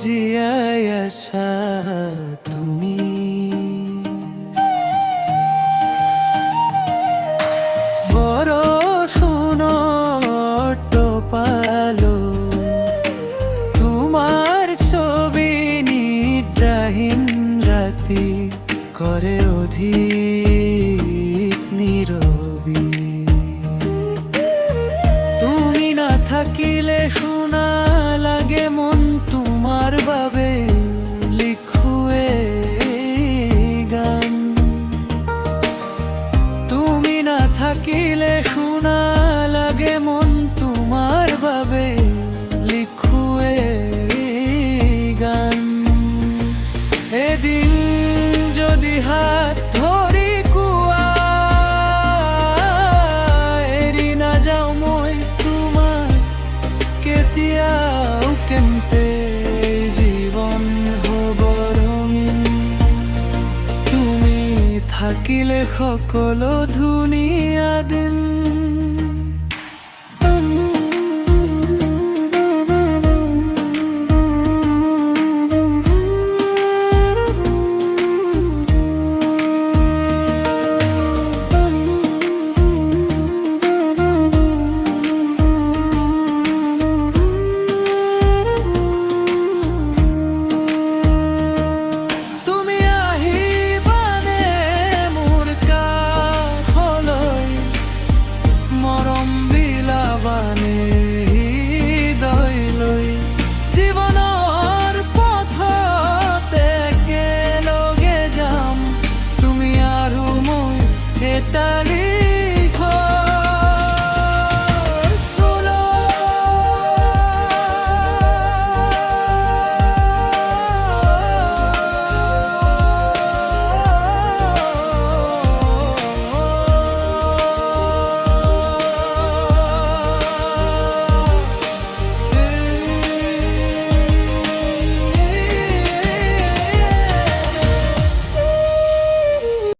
জীয়াই আছা তুমি। বৰষুণৰ টোপালো তোমাৰ ছবি নিদ্ৰাহীন ৰাতি কৰে অধিক নীৰৱী। তুমি নাথাকিলে শুনা লাগে মন তোমাৰ বাবে লিখোৱে গান। তুমি নাথাকিলে শুনা লাগে মন তোমাৰ বাবে লিখোৱে গান। এদিন যদি হাত ধৰি কোৱা এৰি নাযাওঁ মই তোমাক কেতিয়াও, তেন্তে জীৱন হ'ব ৰঙীন। তুমি থাকিলে সকলো ধুনীয়া দিন